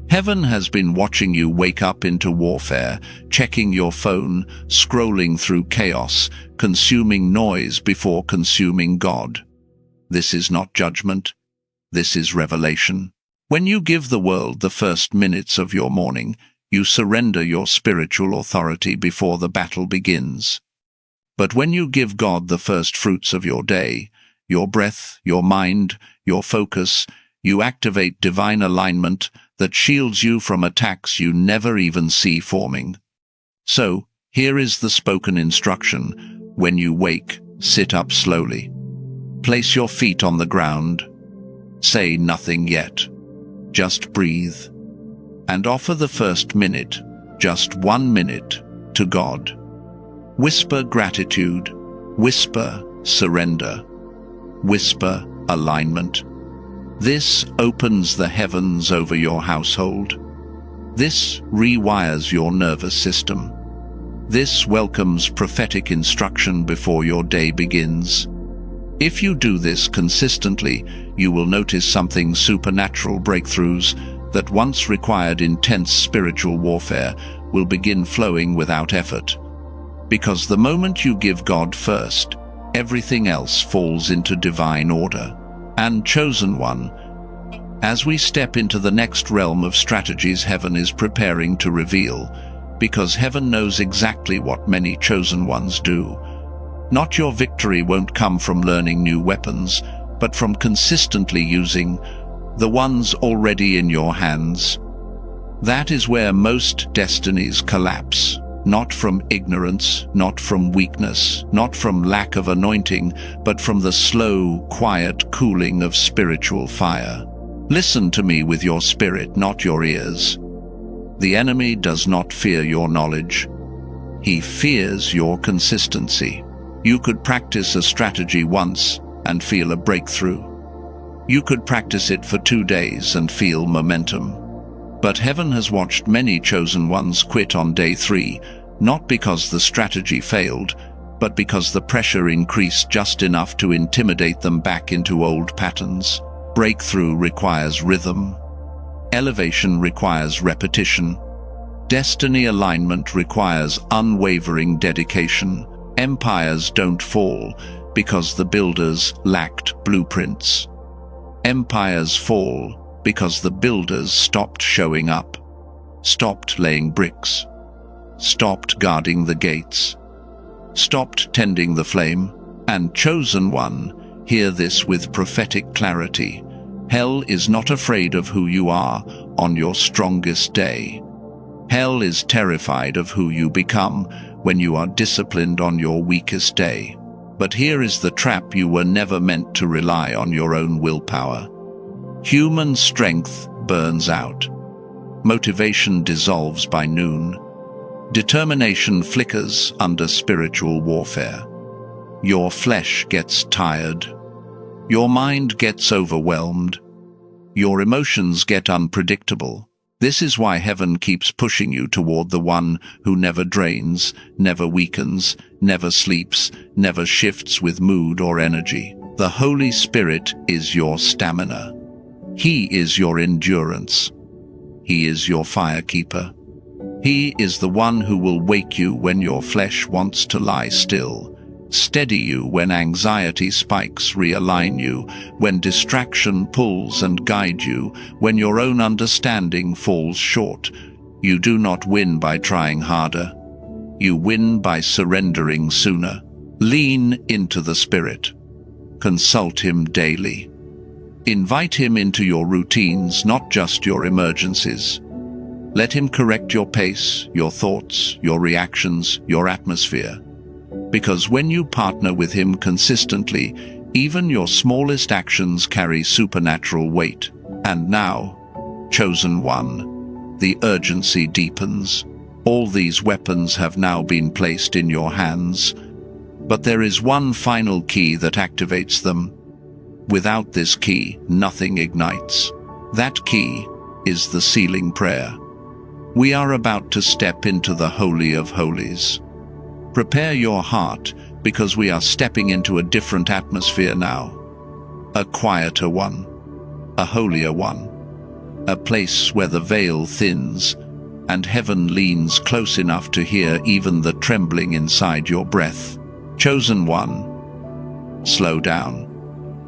Heaven has been watching you wake up into warfare, checking your phone, scrolling through chaos, consuming noise before consuming God. This is not judgment. This is revelation. When you give the world the first minutes of your morning, you surrender your spiritual authority before the battle begins. But when you give God the first fruits of your day, your breath, your mind, your focus, you activate divine alignment that shields you from attacks you never even see forming. So, here is the spoken instruction. When you wake, sit up slowly. Place your feet on the ground. Say nothing yet. Just breathe. And offer the first minute, just 1 minute, to God. Whisper gratitude. Whisper surrender. Whisper alignment. This opens the heavens over your household. This rewires your nervous system. This welcomes prophetic instruction before your day begins. If you do this consistently, you will notice something supernatural. Breakthroughs that once required intense spiritual warfare will begin flowing without effort. Because the moment you give God first, everything else falls into divine order. And chosen one, as we step into the next realm of strategies heaven is preparing to reveal, because heaven knows exactly what many chosen ones do. Not your victory won't come from learning new weapons, but from consistently using the ones already in your hands. That is where most destinies collapse. Not from ignorance, not from weakness, not from lack of anointing, but from the slow, quiet cooling of spiritual fire. Listen to me with your spirit, not your ears. The enemy does not fear your knowledge. He fears your consistency. You could practice a strategy once and feel a breakthrough. You could practice it for 2 days and feel momentum. But heaven has watched many chosen ones quit on day 3, not because the strategy failed, but because the pressure increased just enough to intimidate them back into old patterns. Breakthrough requires rhythm. Elevation requires repetition. Destiny alignment requires unwavering dedication. Empires don't fall because the builders lacked blueprints. Empires fall because the builders stopped showing up, stopped laying bricks, stopped guarding the gates, stopped tending the flame. And chosen one, hear this with prophetic clarity. Hell is not afraid of who you are on your strongest day. Hell is terrified of who you become when you are disciplined on your weakest day. But here is the trap: you were never meant to rely on your own willpower. Human strength burns out. Motivation dissolves by noon. Determination flickers under spiritual warfare. Your flesh gets tired. Your mind gets overwhelmed. Your emotions get unpredictable. This is why heaven keeps pushing you toward the one who never drains, never weakens, never sleeps, never shifts with mood or energy. The Holy Spirit is your stamina. He is your endurance. He is your firekeeper. He is the one who will wake you when your flesh wants to lie still, steady you when anxiety spikes, realign you when distraction pulls, and guide you when your own understanding falls short. You do not win by trying harder. You win by surrendering sooner. Lean into the Spirit. Consult Him daily. Invite Him into your routines, not just your emergencies. Let Him correct your pace, your thoughts, your reactions, your atmosphere. Because when you partner with Him consistently, Even your smallest actions carry supernatural weight. And now, chosen one, the urgency deepens. All these weapons have now been placed in your hands, but there is one final key that activates them. Without this key, nothing ignites. That key is the sealing prayer. We are about to step into the Holy of Holies. Prepare your heart, because we are stepping into a different atmosphere now. A quieter one, a holier one, a place where the veil thins and heaven leans close enough to hear even the trembling inside your breath. Chosen one, slow down.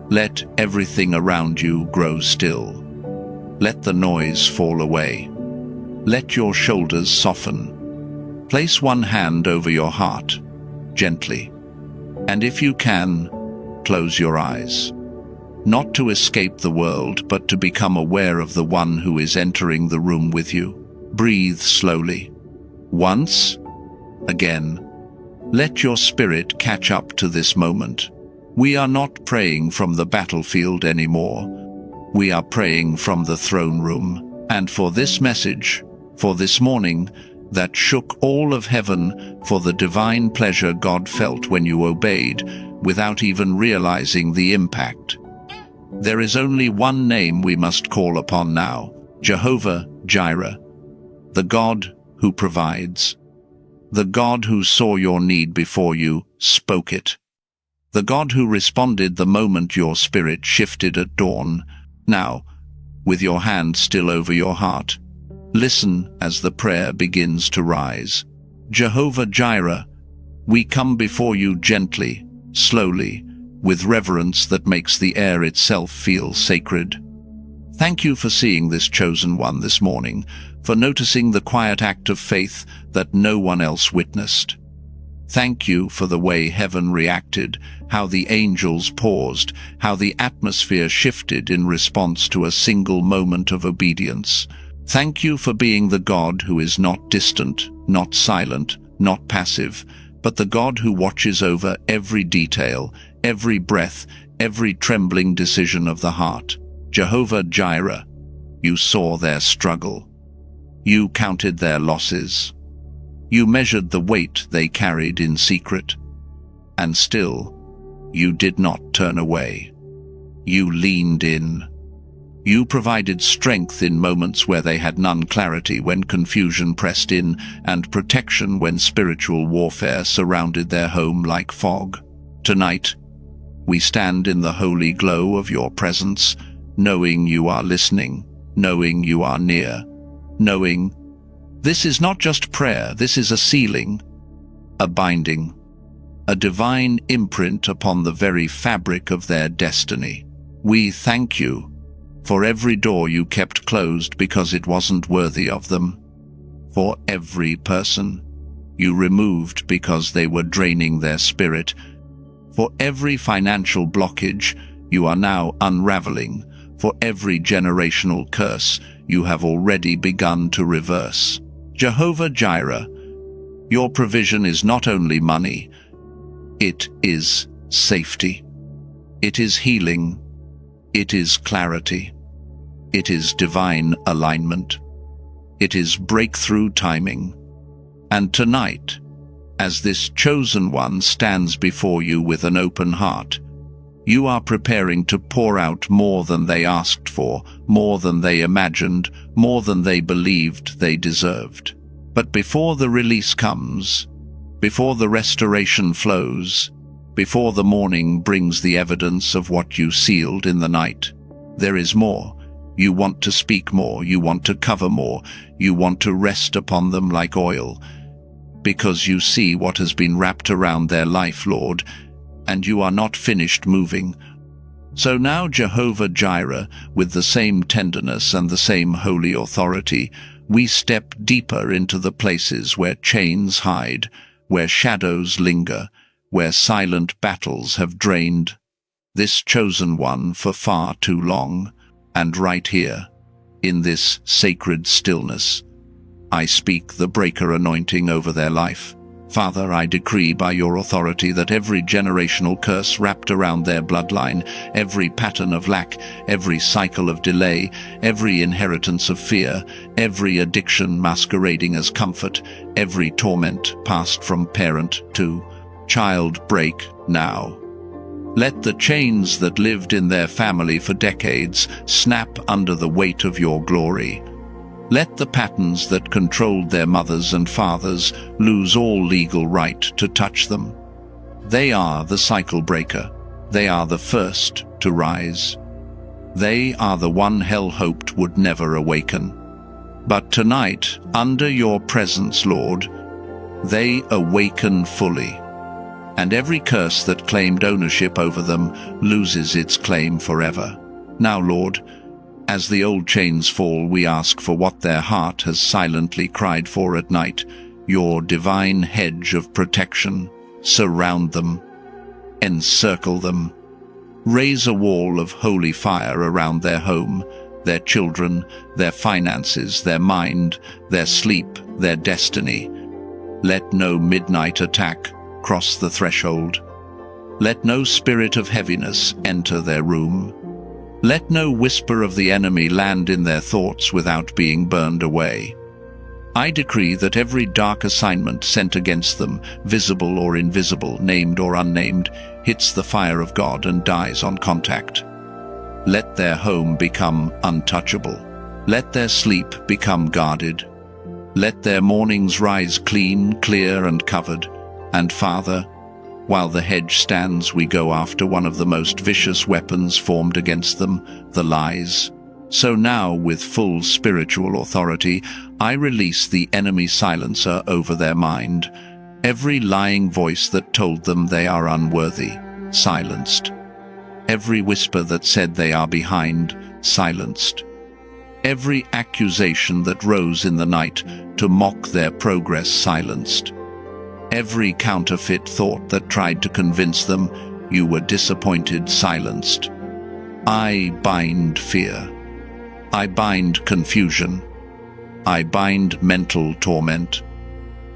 Let everything around you grow still. Let the noise fall away. Let your shoulders soften. Place one hand over your heart, gently. And if you can, close your eyes. Not to escape the world, but to become aware of the one who is entering the room with you. Breathe slowly. Once, again. Let your spirit catch up to this moment. We are not praying from the battlefield anymore. We are praying from the throne room. And for this message, for this morning, that shook all of heaven, for the divine pleasure God felt when you obeyed, without even realizing the impact. There is only one name we must call upon now, Jehovah Jireh, the God who provides, the God who saw your need before you spoke it, the God who responded the moment your spirit shifted at dawn. Now, with your hand still over your heart, listen as the prayer begins to rise. Jehovah Jireh, we come before you gently, slowly, with reverence that makes the air itself feel sacred. Thank you for seeing this chosen one this morning, for noticing the quiet act of faith that no one else witnessed. Thank you for the way heaven reacted, how the angels paused, how the atmosphere shifted in response to a single moment of obedience. Thank you for being the God who is not distant, not silent, not passive, but the God who watches over every detail, every breath, every trembling decision of the heart. Jehovah Jireh, you saw their struggle. You counted their losses. You measured the weight they carried in secret. And still, you did not turn away. You leaned in. You provided strength in moments where they had none, clarity when confusion pressed in, and protection when spiritual warfare surrounded their home like fog. Tonight, we stand in the holy glow of your presence, knowing you are listening, knowing you are near, knowing this is not just prayer, this is a sealing, a binding, a divine imprint upon the very fabric of their destiny. We thank you for every door you kept closed because it wasn't worthy of them, for every person you removed because they were draining their spirit, for every financial blockage you are now unraveling, for every generational curse you have already begun to reverse. Jehovah Jireh, your provision is not only money, it is safety, it is healing, it is clarity, it is divine alignment, it is breakthrough timing. And tonight, as this chosen one stands before you with an open heart, you are preparing to pour out more than they asked for, more than they imagined, more than they believed they deserved. But before the release comes, before the restoration flows, before the morning brings the evidence of what you sealed in the night, there is more. You want to speak more, you want to cover more, you want to rest upon them like oil, because you see what has been wrapped around their life, Lord, and you are not finished moving. So now, Jehovah Jireh, with the same tenderness and the same holy authority, we step deeper into the places where chains hide, where shadows linger, where silent battles have drained this chosen one for far too long. And right here, in this sacred stillness, I speak the breaker anointing over their life. Father, I decree by your authority that every generational curse wrapped around their bloodline, every pattern of lack, every cycle of delay, every inheritance of fear, every addiction masquerading as comfort, every torment passed from parent to child break now. Let the chains that lived in their family for decades snap under the weight of your glory. Let the patterns that controlled their mothers and fathers lose all legal right to touch them. They are the cycle breaker. They are the first to rise. They are the one hell hoped would never awaken. But tonight, under your presence, Lord, they awaken fully. And every curse that claimed ownership over them loses its claim forever. Now, Lord, as the old chains fall, we ask for what their heart has silently cried for at night, your divine hedge of protection. Surround them, encircle them. Raise a wall of holy fire around their home, their children, their finances, their mind, their sleep, their destiny. Let no midnight attack cross the threshold. Let no spirit of heaviness enter their room. Let no whisper of the enemy land in their thoughts without being burned away. I decree that every dark assignment sent against them, visible or invisible, named or unnamed, hits the fire of God and dies on contact. Let their home become untouchable. Let their sleep become guarded. Let their mornings rise clean, clear, and covered. And Father, while the hedge stands, we go after one of the most vicious weapons formed against them, the lies. So now, with full spiritual authority, I release the enemy silencer over their mind. Every lying voice that told them they are unworthy, silenced. Every whisper that said they are behind, silenced. Every accusation that rose in the night to mock their progress, silenced. Every counterfeit thought that tried to convince them you were disappointed, silenced. I bind fear. I bind confusion. I bind mental torment.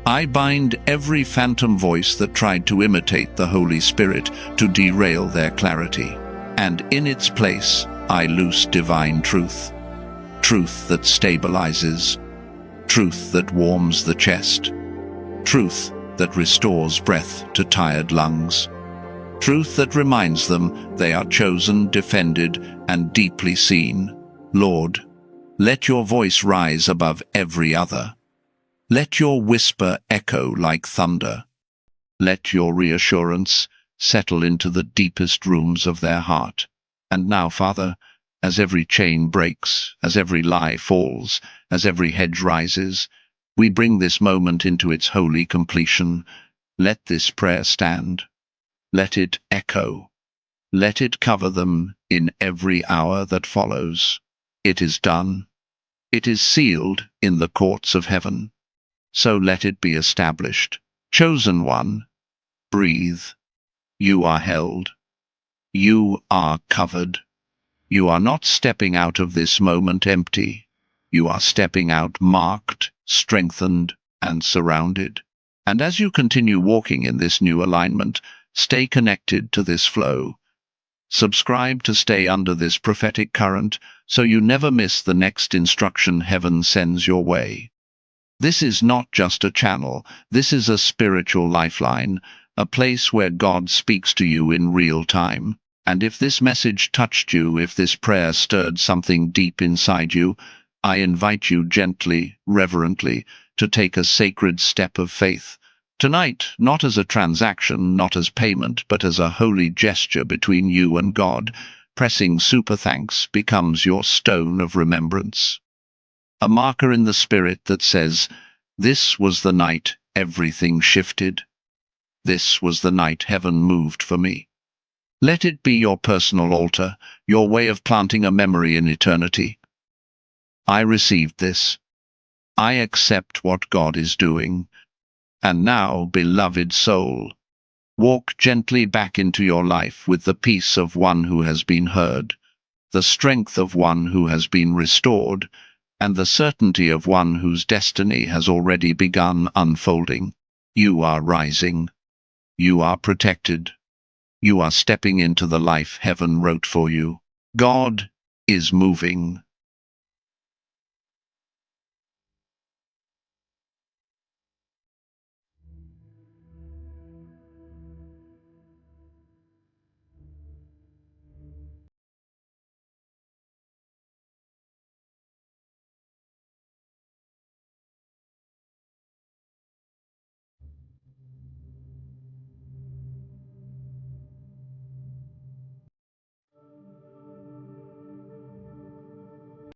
I bind every phantom voice that tried to imitate the Holy Spirit to derail their clarity. And in its place, I loose divine truth. Truth that stabilizes. Truth that warms the chest. Truth that restores breath to tired lungs. Truth that reminds them they are chosen, defended, and deeply seen. Lord, let your voice rise above every other. Let your whisper echo like thunder. Let your reassurance settle into the deepest rooms of their heart. And now, Father, as every chain breaks, as every lie falls, as every hedge rises, we bring this moment into its holy completion. Let this prayer stand. Let it echo. Let it cover them in every hour that follows. It is done. It is sealed in the courts of heaven. So let it be established. Chosen one, breathe. You are held. You are covered. You are not stepping out of this moment empty. You are stepping out marked, strengthened, and surrounded. And as you continue walking in this new alignment, stay connected to this flow. Subscribe to stay under this prophetic current so you never miss the next instruction heaven sends your way. This is not just a channel, this is a spiritual lifeline, a place where God speaks to you in real time. And if this message touched you, if this prayer stirred something deep inside you, I invite you gently, reverently, to take a sacred step of faith. Tonight, not as a transaction, not as payment, but as a holy gesture between you and God, pressing super thanks becomes your stone of remembrance. A marker in the spirit that says, this was the night everything shifted. This was the night heaven moved for me. Let it be your personal altar, your way of planting a memory in eternity. I received this. I accept what God is doing. And now, beloved soul, walk gently back into your life with the peace of one who has been heard, the strength of one who has been restored, and the certainty of one whose destiny has already begun unfolding. You are rising. You are protected. You are stepping into the life heaven wrote for you. God is moving.